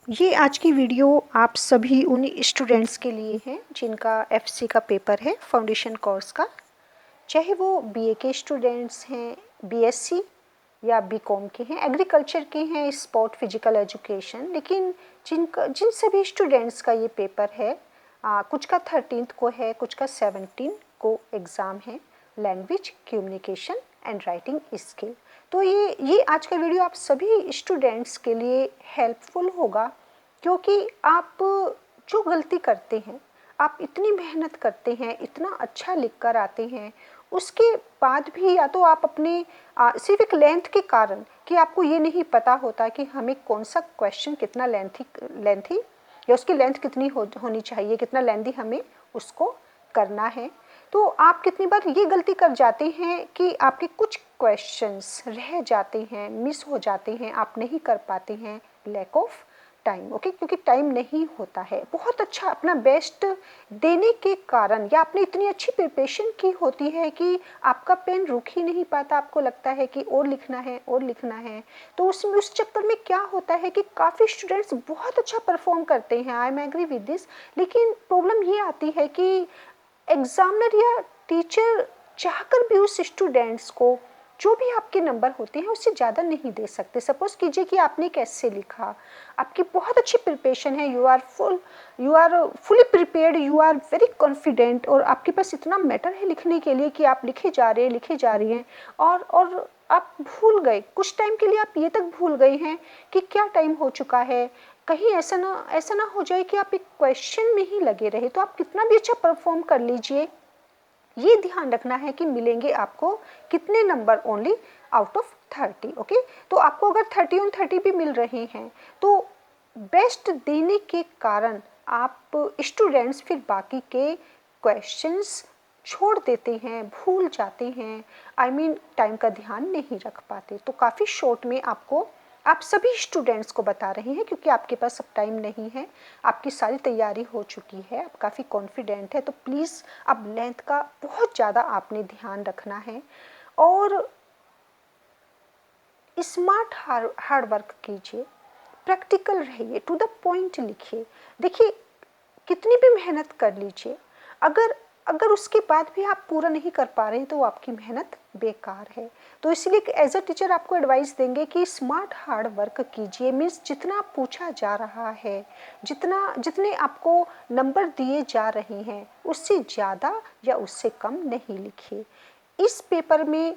ये आज की वीडियो आप सभी उन स्टूडेंट्स के लिए है जिनका एफसी का पेपर है फाउंडेशन कोर्स का, चाहे वो बीए के स्टूडेंट्स हैं, बीएससी या बीकॉम के हैं, एग्रीकल्चर के हैं, स्पोर्ट फिजिकल एजुकेशन, लेकिन जिन सभी स्टूडेंट्स का ये पेपर है, कुछ का 13th को है, कुछ का 17 को एग्ज़ाम है, language communication and writing skill. तो ये आज का वीडियो आप सभी स्टूडेंट्स के लिए हेल्पफुल होगा, क्योंकि आप जो गलती करते हैं, आप इतनी मेहनत करते हैं, इतना अच्छा लिख कर आते हैं, उसके बाद भी या तो आप अपने सिर्फ एक लेंथ के कारण कि आपको ये नहीं पता होता कि हमें कौन सा क्वेश्चन कितना लेंथी या उसकी लेंथ कितनी होनी चाहिए, कितना लेंथी हमें उसको करना है। तो आप कितनी बार ये गलती कर जाते हैं कि आपके कुछ क्वेश्चंस रह जाते हैं, मिस हो जाते हैं, आप नहीं कर पाते हैं, लैक ऑफ टाइम। ओके, क्योंकि टाइम नहीं होता है। बहुत अच्छा अपना बेस्ट देने के कारण या आपने इतनी अच्छी प्रिपरेशन की होती है कि आपका पेन रुक ही नहीं पाता, आपको लगता है कि और लिखना है और लिखना है। तो उसमें उस चक्कर में क्या होता है कि काफ़ी स्टूडेंट्स बहुत अच्छा परफॉर्म करते हैं, I am agree with this, लेकिन प्रॉब्लम ये आती है कि एग्जामिनर या टीचर चाहकर भी उस स्टूडेंट्स को जो भी आपके नंबर होते हैं उससे ज़्यादा नहीं दे सकते। सपोज कीजिए कि आपने कैसे लिखा, आपकी बहुत अच्छी प्रिपरेशन है, you are fully prepared, you are very confident, और आपके पास इतना मैटर है लिखने के लिए कि आप लिखे जा रही हैं और आप भूल गए, कुछ टाइम के लिए आप ये तक भूल गए हैं कि क्या टाइम हो चुका है। कहीं ऐसा ना हो जाए कि आप एक क्वेश्चन में ही लगे रहे। तो आप कितना भी अच्छा परफॉर्म कर लीजिए, ये ध्यान रखना है कि मिलेंगे आपको कितने number, only out of 30। Okay, तो आपको अगर 30 ऑन 30 भी मिल रहे हैं तो बेस्ट देने के कारण आप स्टूडेंट्स फिर बाकी के क्वेश्चंस छोड़ देते हैं, भूल जाते हैं, आई मीन टाइम का ध्यान नहीं रख पाते। तो काफ़ी शॉर्ट में आपको आप सभी स्टूडेंट्स को बता रहे हैं, क्योंकि आपके पास अब टाइम नहीं है, आपकी सारी तैयारी हो चुकी है, आप काफ़ी कॉन्फिडेंट है। तो प्लीज़ अब लेंथ का बहुत ज़्यादा आपने ध्यान रखना है और स्मार्ट हार्ड वर्क कीजिए, प्रैक्टिकल रहिए, टू द पॉइंट लिखिए। देखिए, कितनी भी मेहनत कर लीजिए, अगर अगर उसके बाद भी आप पूरा नहीं कर पा रहे हैं तो वो आपकी मेहनत बेकार है। तो इसलिए एज अ टीचर आपको एडवाइस देंगे कि स्मार्ट हार्ड वर्क कीजिए, मीन्स जितना पूछा जा रहा है, जितने आपको नंबर दिए जा रहे हैं, उससे ज़्यादा या उससे कम नहीं लिखिए। इस पेपर में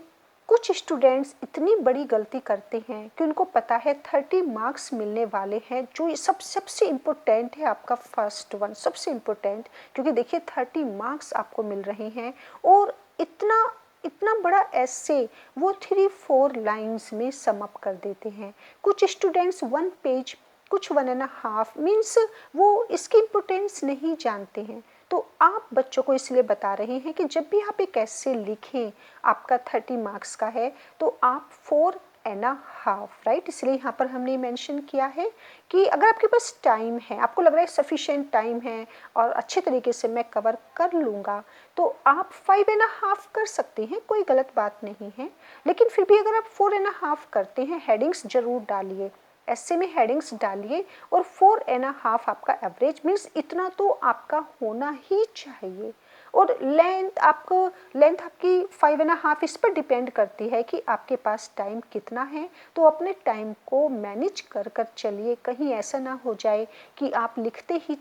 कुछ स्टूडेंट्स इतनी बड़ी गलती करते हैं कि उनको पता है 30 मार्क्स मिलने वाले हैं, जो सबसे इम्पोर्टेंट है, आपका फर्स्ट वन सबसे इम्पोर्टेंट, क्योंकि देखिए 30 मार्क्स आपको मिल रहे हैं और इतना इतना बड़ा ऐसे वो 3-4 लाइंस में सम अप कर देते हैं। कुछ स्टूडेंट्स 1 पेज, कुछ 1.5, मीन्स वो इसकी इम्पोर्टेंस नहीं जानते हैं। तो आप बच्चों को इसलिए बता रहे हैं कि जब भी आप एक ऐसे लिखें, आपका 30 मार्क्स का है, तो आप 4.5, राइट, इसलिए यहाँ पर हमने मेंशन किया है कि अगर आपके पास टाइम है, आपको लग रहा है सफिशिएंट टाइम है और अच्छे तरीके से मैं कवर कर लूँगा, तो आप 5.5 कर सकते हैं, कोई गलत बात नहीं है। लेकिन फिर भी अगर आप 4.5 करते हैं, हेडिंग्स जरूर डालिए, ऐसे में हेडिंग्स डालिए, और 4.5 आपका एवरेज, मीन्स इतना तो आपका होना ही चाहिए। और लेंथ आपकी 5.5 इस पर डिपेंड करती है कि आपके पास टाइम कितना है। तो अपने टाइम को मैनेज कर कर चलिए, कहीं ऐसा ना हो जाए कि आप लिखते ही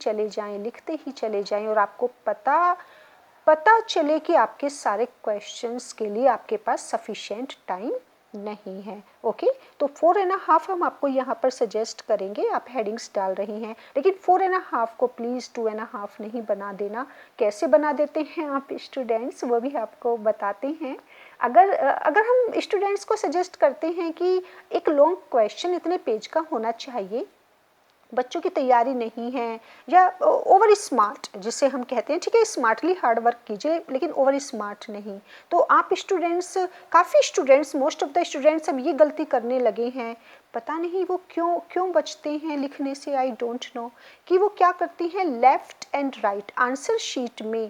चले जाएं और आपको पता चले कि आपके सारे क्वेश्चंस के लिए आपके पास सफिशिएंट टाइम नहीं है। ओके, तो 4.5 हम आपको यहाँ पर सजेस्ट करेंगे। आप हेडिंग्स डाल रही हैं, लेकिन 4.5 को प्लीज़ 2.5 नहीं बना देना। कैसे बना देते हैं आप स्टूडेंट्स, वो भी आपको बताते हैं। अगर हम स्टूडेंट्स को सजेस्ट करते हैं कि एक लॉन्ग क्वेश्चन इतने पेज का होना चाहिए, बच्चों की तैयारी नहीं है या ओवर स्मार्ट जिसे हम कहते हैं, ठीक है, स्मार्टली हार्ड वर्क कीजिए लेकिन ओवर स्मार्ट नहीं। तो आप स्टूडेंट्स, काफ़ी students, most of the students अब ये गलती करने लगे हैं, पता नहीं वो क्यों क्यों बचते हैं लिखने से, आई डोंट नो, कि वो क्या करती हैं, left and right answer sheet में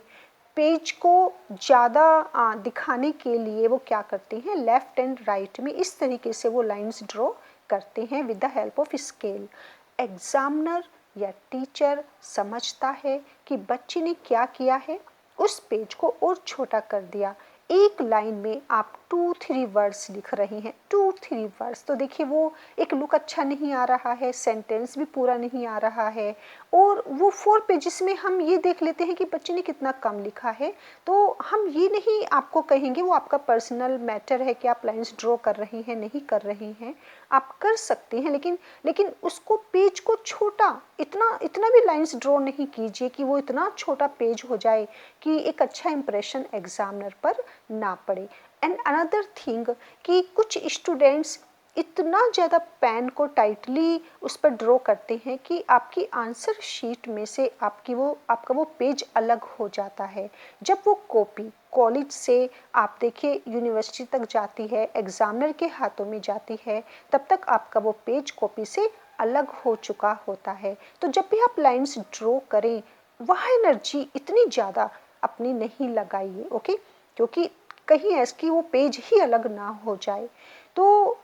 पेज को ज़्यादा दिखाने के लिए वो क्या करते हैं, लेफ़्ट एंड राइट में इस तरीके से वो लाइंस ड्रॉ करते हैं with the help of scale. Examiner या टीचर समझता है कि बच्चे ने क्या किया है, उस पेज को और छोटा कर दिया। एक लाइन में आप 2-3 वर्ड्स लिख रही हैं, 2-3 वर्ड्स, तो देखिए वो एक लुक अच्छा नहीं आ रहा है, सेंटेंस भी पूरा नहीं आ रहा है। और वो 4 पेजेस में हम ये देख लेते हैं कि बच्चे ने कितना कम लिखा है। तो हम ये नहीं आपको कहेंगे, वो आपका पर्सनल मैटर है कि आप लाइंस ड्रॉ कर रही हैं नहीं कर रही हैं, आप कर सकती हैं, लेकिन उसको पेज को छोटा, इतना इतना भी लाइंस ड्रॉ नहीं कीजिए कि वो इतना छोटा पेज हो जाए कि एक अच्छा इंप्रेशन एग्जामिनर पर ना पड़े। एंड अनदर थिंग कि कुछ स्टूडेंट्स इतना ज़्यादा पेन को टाइटली उस पर ड्रॉ करते हैं कि आपकी आंसर शीट में से आपका वो पेज अलग हो जाता है। जब वो कॉपी कॉलेज से आप देखिए यूनिवर्सिटी तक जाती है, एग्जामिनर के हाथों में जाती है, तब तक आपका वो पेज कॉपी से अलग हो चुका होता है। तो जब भी आप लाइंस ड्रॉ करें, वह एनर्जी इतनी ज़्यादा अपनी नहीं लगाइए, ओके, क्योंकि कहीं ऐसा कि वो पेज ही अलग ना हो जाए। तो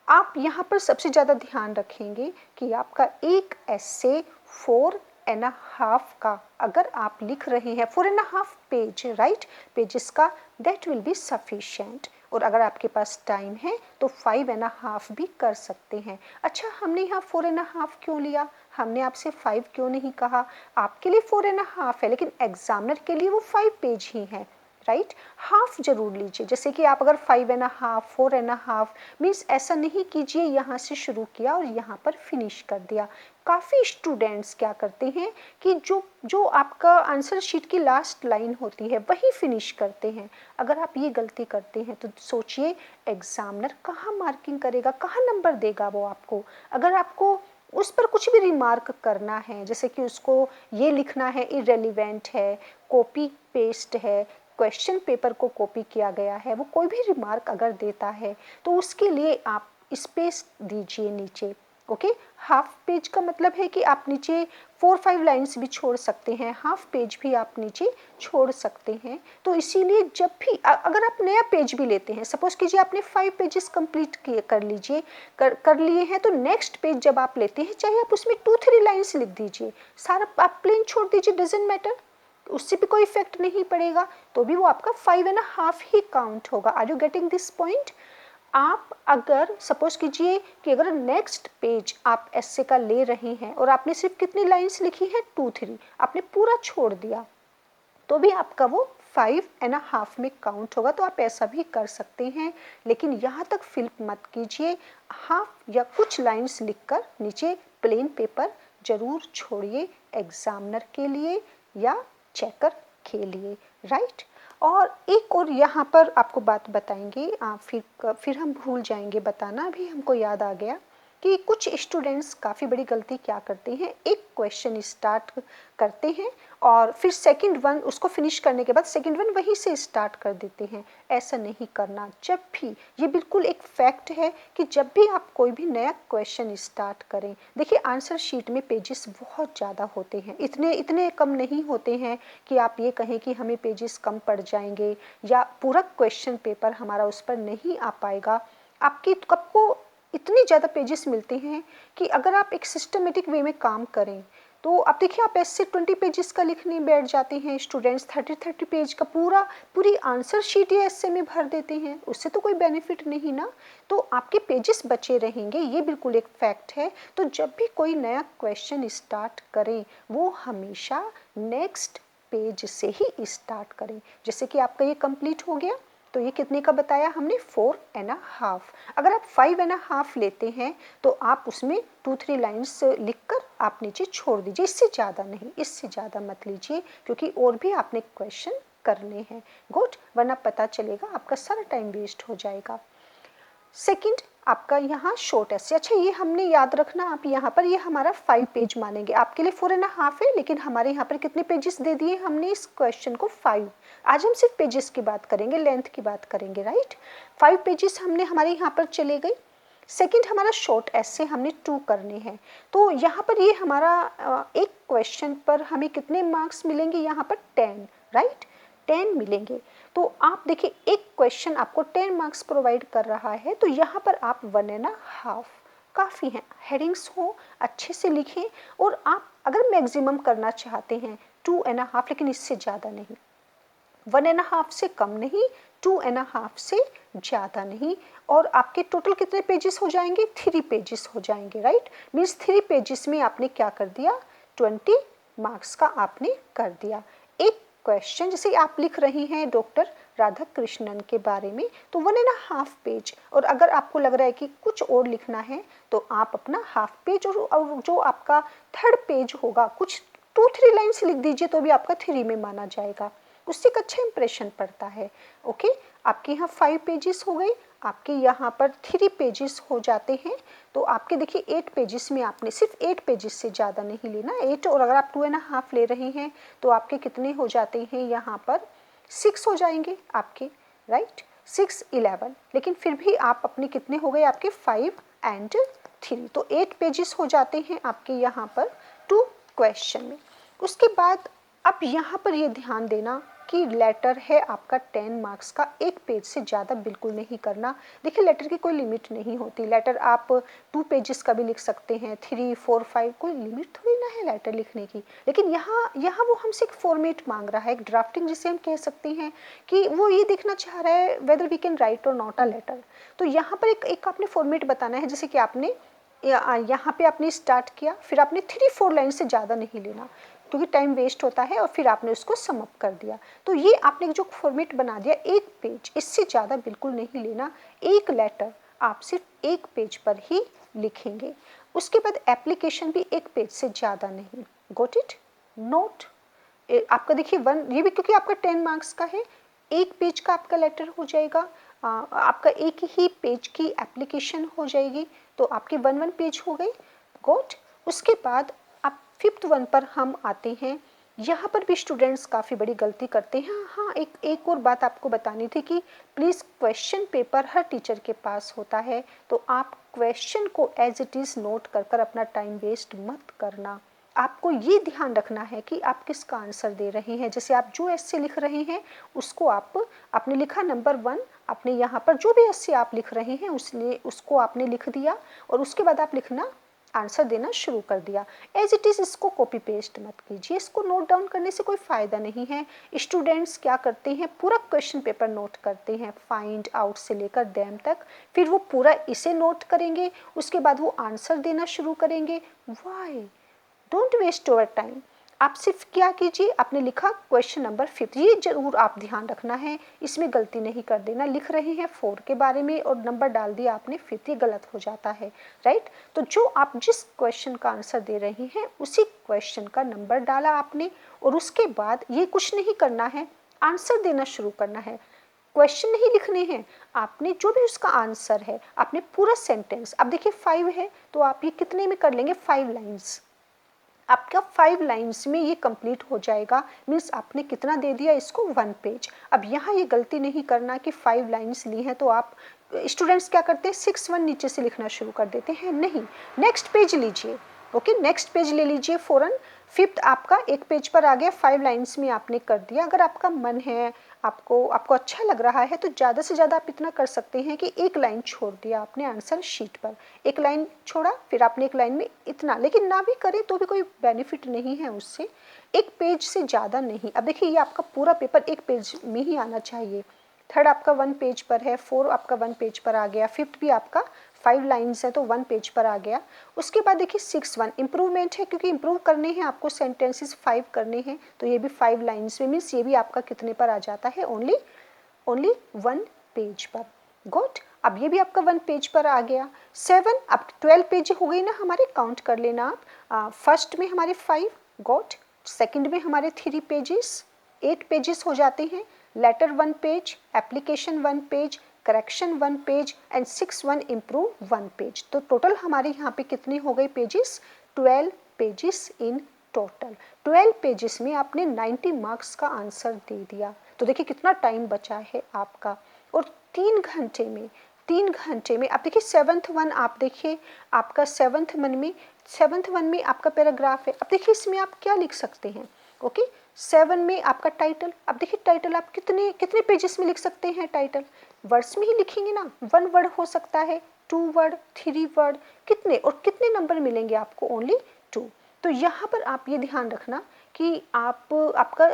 आप यहाँ पर सबसे ज़्यादा ध्यान रखेंगे कि आपका एक ऐसे 4.5 का अगर आप लिख रहे हैं, 4.5 पेज, राइट, पेजेस का, दैट विल बी सफिशिएंट। और अगर आपके पास टाइम है तो 5.5 भी कर सकते हैं। अच्छा, हमने यहाँ 4.5 क्यों लिया, हमने आपसे 5 क्यों नहीं कहा? आपके लिए 4.5 है, लेकिन एग्जामिनर के लिए वो 5 पेज ही है, राइट। हाफ जरूर लीजिए, जैसे कि आप अगर 5.5 4.5 मीन्स ऐसा नहीं कीजिए यहाँ से शुरू किया और यहाँ पर फिनिश कर दिया। काफ़ी स्टूडेंट्स क्या करते हैं कि जो जो आपका आंसर शीट की लास्ट लाइन होती है वही फिनिश करते हैं। अगर आप ये गलती करते हैं तो सोचिए एग्जामिनर कहाँ मार्किंग करेगा, कहाँ नंबर देगा वो आपको। अगर आपको उस पर कुछ भी रिमार्क करना है, जैसे कि उसको ये लिखना है इरेलीवेंट है, कॉपी पेस्ट है, क्वेश्चन पेपर को कॉपी किया गया है, वो कोई भी रिमार्क अगर देता है तो उसके लिए आप स्पेस दीजिए नीचे, ओके। हाफ पेज का मतलब है कि आप नीचे 4-5 लाइन्स भी छोड़ सकते हैं, हाफ पेज भी आप नीचे छोड़ सकते हैं। तो इसीलिए जब भी अगर आप नया पेज भी लेते हैं, सपोज कीजिए आपने 5 पेजेस कंप्लीट किए, कर लीजिए, कर लिए हैं, तो नेक्स्ट पेज जब आप लेते हैं चाहे आप उसमें 2-3 लाइन्स लिख दीजिए, सारा आप प्लेन छोड़ दीजिए, डजंट मैटर, उससे भी कोई इफेक्ट नहीं पड़ेगा, तो भी वो आपका 5.5 ही काउंट होगा। Are you getting this point? आप अगर सपोज कीजिए कि अगर नेक्स्ट पेज आप एस्से का ले रहे हैं और आपने सिर्फ कितनी लाइंस लिखी है, 2-3, आपने पूरा छोड़ दिया, तो भी आपका वो 5.5 में काउंट होगा। तो आप ऐसा भी कर सकते हैं, लेकिन यहाँ तक फिल मत कीजिए, हाफ या कुछ लाइंस लिखकर नीचे प्लेन पेपर जरूर छोड़िए एग्जामिनर के लिए या चेकर के लिए, राइट। और एक और यहाँ पर आपको बात बताएंगे, फिर हम भूल जाएंगे बताना, भी हमको याद आ गया कि कुछ स्टूडेंट्स काफ़ी बड़ी गलती क्या करते हैं, एक क्वेश्चन स्टार्ट करते हैं और फिर सेकंड वन उसको फिनिश करने के बाद सेकंड वन वहीं से स्टार्ट कर देते हैं। ऐसा नहीं करना। जब भी, ये बिल्कुल एक फैक्ट है कि जब भी आप कोई भी नया क्वेश्चन स्टार्ट करें, देखिए आंसर शीट में पेजेस बहुत ज़्यादा होते हैं, इतने इतने कम नहीं होते हैं कि आप ये कहें कि हमें पेजेस कम पड़ जाएंगे या पूरा क्वेश्चन पेपर हमारा उस पर नहीं आ पाएगा। आपको इतने ज़्यादा पेजेस मिलते हैं कि अगर आप एक सिस्टमेटिक वे में काम करें तो आप देखिए, आप ऐसे 20 पेजेस का लिखने बैठ जाते हैं स्टूडेंट्स, 30 पेज का पूरी आंसर शीट ये ऐसे में भर देते हैं, उससे तो कोई बेनिफिट नहीं ना। तो आपके पेजेस बचे रहेंगे, ये बिल्कुल एक फैक्ट है। तो जब भी कोई नया क्वेश्चन स्टार्ट करें वो हमेशा नेक्स्ट पेज से ही स्टार्ट करें। जैसे कि आपका ये कंप्लीट हो गया, तो ये कितने का बताया हमने, 4.5। अगर आप 5.5 लेते हैं तो आप उसमें 2-3 लाइन्स लिखकर आप नीचे छोड़ दीजिए, इससे ज़्यादा नहीं, इससे ज़्यादा मत लीजिए, क्योंकि और भी आपने क्वेश्चन करने हैं, गुड, वरना पता चलेगा आपका सारा टाइम वेस्ट हो जाएगा। सेकंड आपका यहाँ शॉर्ट ऐसे, अच्छा ये हमने याद रखना, आप यहाँ पर ये हमारा 5 पेज मानेंगे, आपके लिए 4.5 है, लेकिन हमारे यहाँ पर कितने पेजेस दे दिए हमने इस क्वेश्चन को, 5। आज हम सिर्फ पेजेस की बात करेंगे, लेंथ की बात करेंगे, राइट। 5 पेजेस हमने हमारे यहाँ पर चले गए। सेकंड हमारा शॉर्ट ऐसे हमने 2 करने हैं, तो यहाँ पर ये हमारा एक क्वेश्चन पर हमें कितने मार्क्स मिलेंगे, यहाँ पर 10, राइट, 10 मिलेंगे। तो आप देखिए एक क्वेश्चन आपको 10 मार्क्स प्रोवाइड कर रहा है, तो यहाँ पर आप 1.5 काफ़ी हैं। हेडिंग्स हो, अच्छे से लिखें, और आप अगर मैक्सिमम करना चाहते हैं 2.5, लेकिन इससे ज़्यादा नहीं, 1.5 से कम नहीं, 2.5 से ज़्यादा नहीं। और आपके टोटल कितने पेजेस हो जाएंगे? 3 पेजेस हो जाएंगे, राइट। मीन्स 3 पेजेस में आपने क्या कर दिया? 20 मार्क्स का आपने कर दिया। एक क्वेश्चन जैसे आप लिख रही हैं डॉक्टर राधा कृष्णन के बारे में, तो 1.5 पेज, और अगर आपको लग रहा है कि कुछ और लिखना है तो आप अपना हाफ पेज, और जो आपका 3rd पेज होगा कुछ 2-3 लाइन्स लिख दीजिए, तो भी आपका 3 में माना जाएगा, उससे एक अच्छा इंप्रेशन पड़ता है। ओके, आपके यहाँ 5 पेजेस हो गए, आपके यहाँ पर 3 पेजेस हो जाते हैं, तो आपके देखिए 8 पेजेस में आपने सिर्फ 8 पेजेस से ज़्यादा नहीं लेना, 8, और अगर आप 2.5 ले रहे हैं तो आपके कितने हो जाते हैं? यहाँ पर 6 हो जाएंगे आपके, राइट, 6, 11, लेकिन फिर भी आप अपने कितने हो गए? आपके 5 एंड 3, तो 8 पेजेस हो जाते हैं आपके यहाँ पर 2 क्वेश्चन में। उसके बाद अब यहाँ पर ये ध्यान देना कि लेटर है आपका 10 मार्क्स का, एक पेज से ज़्यादा बिल्कुल नहीं करना। देखिए लेटर की कोई लिमिट नहीं होती, लेटर आप 2 पेजेस का भी लिख सकते हैं, 3, 4, 5, कोई लिमिट थोड़ी ना है लेटर लिखने की। लेकिन यहाँ वो हमसे एक फॉर्मेट मांग रहा है, एक ड्राफ्टिंग जिसे हम कह सकते हैं, कि वो ये देखना चाह रहा है वेदर वी कैन राइट और नॉट अ लेटर। तो यहाँ पर एक आपने फॉर्मेट बताना है, जैसे कि आपने यहाँ पे आपने स्टार्ट किया, फिर आपने 3-4 लाइन से ज़्यादा नहीं लेना क्योंकि टाइम वेस्ट होता है, और फिर आपने उसको सम अप कर दिया। तो ये आपने जो फॉर्मेट बना दिया, एक पेज, इससे ज़्यादा बिल्कुल नहीं लेना, एक लेटर आप सिर्फ एक पेज पर ही लिखेंगे। उसके बाद एप्लीकेशन भी एक पेज से ज़्यादा नहीं। Got it? नोट आपका देखिए 1, ये भी क्योंकि आपका 10 मार्क्स का है, एक पेज का आपका लेटर हो जाएगा, आपका एक ही पेज की एप्लीकेशन हो जाएगी, तो आपके 1 पेज हो गए। गोट। उसके बाद अब 5th वन पर हम आते हैं। यहाँ पर भी स्टूडेंट्स काफ़ी बड़ी गलती करते हैं। हाँ, एक और बात आपको बतानी थी कि please question paper her teacher के पास होता है, तो आप क्वेश्चन को एज इट इज़ नोट कर कर अपना टाइम वेस्ट मत करना। आपको ये ध्यान रखना है कि आप किसका आंसर दे रहे हैं। जैसे आप जो एस्से लिख रहे हैं उसको आपने लिखा नंबर 1, आपने यहाँ पर जो भी एस्से आप लिख रहे हैं उसको आपने लिख दिया, और उसके बाद आप लिखना आंसर देना शुरू कर दिया। एज इट इज़ इसको कॉपी पेस्ट मत कीजिए, इसको नोट डाउन करने से कोई फ़ायदा नहीं है। स्टूडेंट्स क्या करते हैं, पूरा क्वेश्चन पेपर नोट करते हैं, फाइंड आउट से लेकर देम तक, फिर वो पूरा इसे नोट करेंगे, उसके बाद वो आंसर देना शुरू करेंगे। Why? Don't waste your time. आप सिर्फ क्या कीजिए, आपने लिखा क्वेश्चन नंबर 5, ये जरूर आप ध्यान रखना है, इसमें गलती नहीं कर देना। लिख रहे हैं 4 के बारे में और नंबर डाल दिया आपने 5, ये गलत हो जाता है, राइट। तो जो आप जिस क्वेश्चन का आंसर दे रहे हैं उसी क्वेश्चन का नंबर डाला आपने, और उसके बाद ये कुछ नहीं करना है, आंसर देना शुरू करना है। क्वेश्चन नहीं लिखने हैं, आपने जो भी उसका आंसर है आपने पूरा सेंटेंस, अब देखिए 5 है तो आप ये कितने में कर लेंगे? 5 लाइन्स। आपका 5 लाइन्स में ये कंप्लीट हो जाएगा। मीन्स आपने कितना दे दिया इसको? 1 पेज। अब यहाँ ये गलती नहीं करना कि 5 लाइन्स ली हैं तो आप, स्टूडेंट्स क्या करते हैं 6-1 नीचे से लिखना शुरू कर देते हैं, नहीं, नेक्स्ट पेज लीजिए। ओके, नेक्स्ट पेज ले लीजिए फौरन। 5th आपका एक पेज पर आ गया, 5 लाइन्स में आपने कर दिया। अगर आपका मन है, आपको अच्छा लग रहा है, तो ज़्यादा से ज़्यादा आप इतना कर सकते हैं कि एक लाइन छोड़ दिया आपने आंसर शीट पर, एक लाइन छोड़ा, फिर आपने एक लाइन में इतना, लेकिन ना भी करें तो भी कोई बेनिफिट नहीं है उससे, एक पेज से ज़्यादा नहीं। अब देखिए ये आपका पूरा पेपर एक पेज में ही आना चाहिए। 3rd आपका 1 पेज पर है, 4 आपका 1 पेज पर आ गया, 5th भी आपका 5 लाइन्स है तो 1 पेज पर आ गया। उसके बाद देखिए 6-1 इम्प्रूवमेंट है, क्योंकि इम्प्रूव करने हैं आपको, सेंटेंसेस 5 करने हैं, तो ये भी 5 लाइन्स में, मीन्स ये भी आपका कितने पर आ जाता है? ओनली 1 पेज पर। गुड। अब ये भी आपका 1 पेज पर आ गया। 7, अब 12 पेज हो गई ना हमारे, काउंट कर लेना आप। फर्स्ट में हमारे 5, गुड, सेकंड में हमारे 3 पेजेस, 8 पेजेस हो जाते हैं। Letter 1 page, application 1 page, correction 1 page and 6-1 improve 1 page. तो टोटल हमारे यहाँ पे कितने हो गए pages? 12 pages in total. 12 pages में आपने 90 मार्क्स का आंसर दे दिया। तो देखिए कितना टाइम बचा है आपका, और 3 घंटे में, 3 घंटे में। अब देखिए 7th वन, आप देखिए आपका 7th वन में आपका पैराग्राफ है। अब देखिए इसमें आप क्या लिख सकते हैं? ओके, 7 में आपका टाइटल। अब देखिए टाइटल आप कितने पेजेस में लिख सकते हैं? टाइटल वर्ड्स में ही लिखेंगे ना, 1 वर्ड हो सकता है, 2 वर्ड, 3 वर्ड, कितने और कितने नंबर मिलेंगे आपको? ओनली 2। तो यहाँ पर आप ये ध्यान रखना कि आपका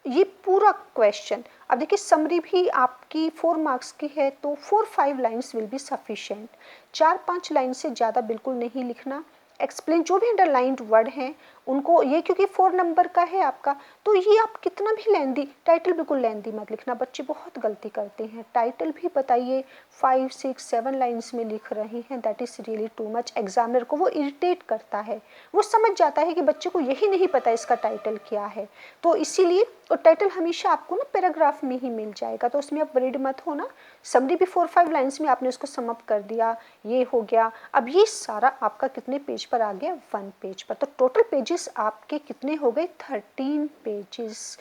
ये पूरा क्वेश्चन, अब देखिए समरी भी आपकी 4 मार्क्स की है तो 4-5 lines will be sufficient. 4-5 line से ज़्यादा बिल्कुल नहीं लिखना। एक्सप्लेन जो भी अंडरलाइंड वर्ड हैं उनको, ये क्योंकि 4 नंबर का है आपका, तो ये आप कितना भी लेंदी, टाइटल बिल्कुल लेंदी मत लिखना, बच्चे बहुत गलती करते हैं। टाइटल भी बताइए 5, 6, 7 लाइन्स में लिख रहे हैं, that is really too much. Examiner को वो इरिटेट करता है, वो समझ जाता है कि बच्चे को यही नहीं पता इसका टाइटल क्या है, तो इसीलिए। और टाइटल हमेशा आपको ना पैराग्राफ में ही मिल जाएगा, तो उसमें आप वरीड मत होना। समरी भी 4-5 लाइन्स में आपने उसको सम अप कर दिया, ये हो गया। अब ये सारा आपका कितने पेज पर आ गया? 1 पेज पर। तो टोटल पेजेस आपके कितने हो गए? 13 पेजेस।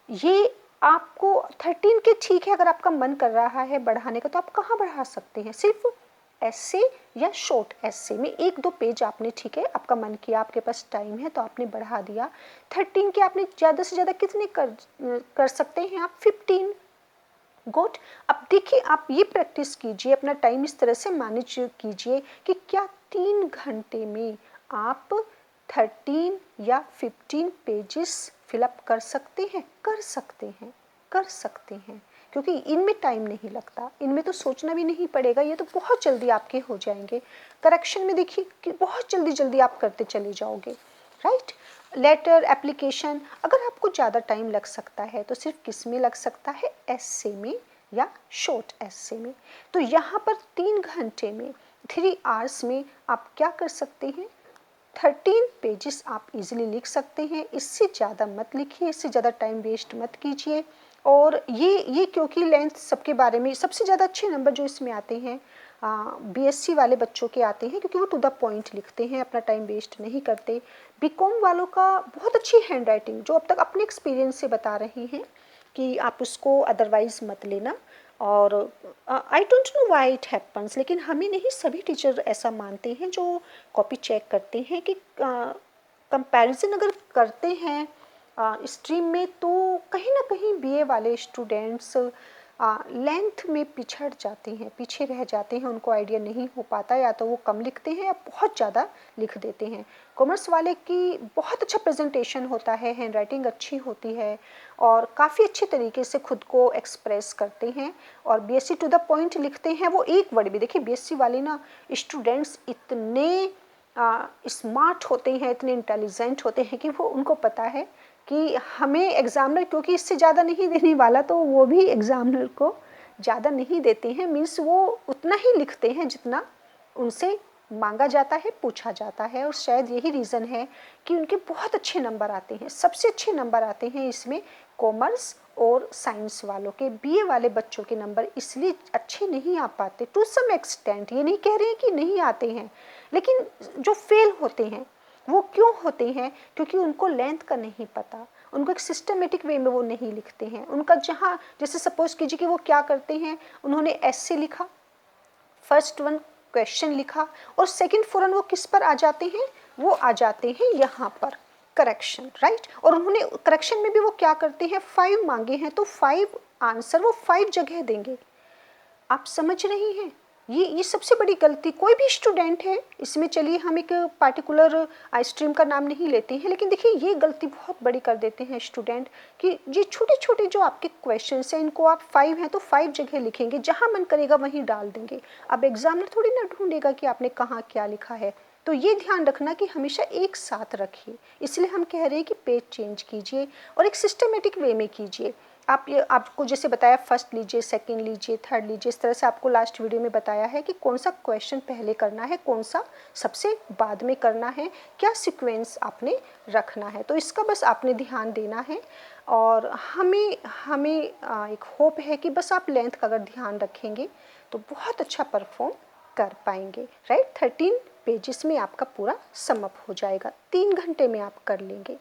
ये आपको 13 के ठीक है, अगर आपका मन कर रहा है बढ़ाने का तो आप कहाँ बढ़ा सकते हैं? सिर्फ ऐसे या शॉर्ट ऐसे में 1-2 पेज आपने, ठीक है, आपका मन किया, आपके पास टाइम है तो आपने बढ़ा दिया। 13 के आपने ज़्यादा से ज़्यादा कितने कर सकते हैं आप? 15। गुड। अब देखिए आप ये प्रैक्टिस कीजिए, अपना टाइम इस तरह से मैनेज कीजिए कि क्या 3 घंटे में आप 13 या 15 पेजेस फिलअप कर सकते हैं? कर सकते हैं, कर सकते हैं, क्योंकि इनमें टाइम नहीं लगता, इनमें तो सोचना भी नहीं पड़ेगा, ये तो बहुत जल्दी आपके हो जाएंगे। करेक्शन में देखिए कि बहुत जल्दी जल्दी आप करते चले जाओगे, राइट। लेटर, एप्लीकेशन, अगर आपको ज़्यादा टाइम लग सकता है तो सिर्फ किस में लग सकता है? एस्से में या शॉर्ट एस्से में। तो यहाँ पर 3 घंटे में, 3 आवर्स में आप क्या कर सकते हैं? 13 पेजेस आप इजीली लिख सकते हैं। इससे ज़्यादा मत लिखिए, इससे ज़्यादा टाइम वेस्ट मत कीजिए। और ये क्योंकि लेंथ सबके बारे में, सबसे ज़्यादा अच्छे नंबर जो इसमें आते हैं बीएससी वाले बच्चों के आते हैं, क्योंकि वो टू द पॉइंट लिखते हैं, अपना टाइम वेस्ट नहीं करते। बीकॉम वालों का बहुत अच्छी हैंड राइटिंग, जो अब तक अपने एक्सपीरियंस से बता रही हैं कि आप उसको अदरवाइज मत लेना। और I don't know why it happens, लेकिन हमें नहीं, सभी टीचर ऐसा मानते हैं जो कॉपी चेक करते हैं कि कंपैरिजन अगर करते हैं स्ट्रीम में तो कहीं ना कहीं बीए वाले स्टूडेंट्स लेंथ में पिछड़ जाते हैं, पीछे रह जाते हैं, उनको आइडिया नहीं हो पाता, या तो वो कम लिखते हैं या बहुत ज़्यादा लिख देते हैं। कॉमर्स वाले की बहुत अच्छा प्रेजेंटेशन होता है, हैंड राइटिंग अच्छी होती है और काफ़ी अच्छे तरीके से खुद को एक्सप्रेस करते हैं और बीएससी टू द पॉइंट लिखते हैं। वो एक वर्ड भी देखिए, बीएससी वाले ना स्टूडेंट्स इतने स्मार्ट होते हैं, इतने इंटेलिजेंट होते हैं कि वो, उनको पता है कि हमें एग्जामिनर क्योंकि इससे ज़्यादा नहीं देने वाला, तो वो भी एग्जामिनर को ज़्यादा नहीं देते हैं, मीन्स वो उतना ही लिखते हैं जितना उनसे मांगा जाता है, पूछा जाता है। और शायद यही रीज़न है कि उनके बहुत अच्छे नंबर आते हैं, सबसे अच्छे नंबर आते हैं इसमें कॉमर्स और साइंस वालों के। बीए वाले बच्चों के नंबर इसलिए अच्छे नहीं आ पाते टू सम एक्सटेंट, ये नहीं कह रहे हैं कि नहीं आते हैं, लेकिन जो फेल होते हैं वो क्यों होते हैं? क्योंकि उनको लेंथ का नहीं पता, उनको एक सिस्टमेटिक वे में वो नहीं लिखते हैं। उनका जहाँ, जैसे सपोज कीजिए कि वो क्या करते हैं, उन्होंने ऐसे लिखा, फर्स्ट वन क्वेश्चन लिखा और सेकंड फौरन वो किस पर आ जाते हैं? वो आ जाते हैं यहाँ पर करेक्शन, राइट। और उन्होंने करेक्शन में भी वो क्या करते हैं? 5 मांगे हैं तो 5 आंसर वो 5 जगह देंगे। आप समझ रही हैं? ये सबसे बड़ी गलती कोई भी स्टूडेंट है इसमें, चलिए हम एक पार्टिकुलर स्ट्रीम का नाम नहीं लेते हैं, लेकिन देखिए ये गलती बहुत बड़ी कर देते हैं स्टूडेंट कि ये छोटे छोटे जो आपके क्वेश्चंस हैं इनको आप 5 हैं तो 5 जगह लिखेंगे, जहाँ मन करेगा वहीं डाल देंगे। अब एग्जामिनर थोड़ी ना ढूंढेगा कि आपने कहाँ क्या लिखा है। तो ये ध्यान रखना कि हमेशा एक साथ रखिए, इसलिए हम कह रहे हैं कि पेज चेंज कीजिए और एक सिस्टमेटिक वे में कीजिए। आप ये, आपको जैसे बताया फर्स्ट लीजिए, सेकंड लीजिए, थर्ड लीजिए, इस तरह से आपको लास्ट वीडियो में बताया है कि कौन सा क्वेश्चन पहले करना है, कौन सा सबसे बाद में करना है, क्या सीक्वेंस आपने रखना है। तो इसका बस आपने ध्यान देना है और हमें हमें एक होप है कि बस आप लेंथ का अगर ध्यान रखेंगे तो बहुत अच्छा परफॉर्म कर पाएंगे, राइट। 13 पेजेस में आपका पूरा समअप हो जाएगा, 3 घंटे में आप कर लेंगे।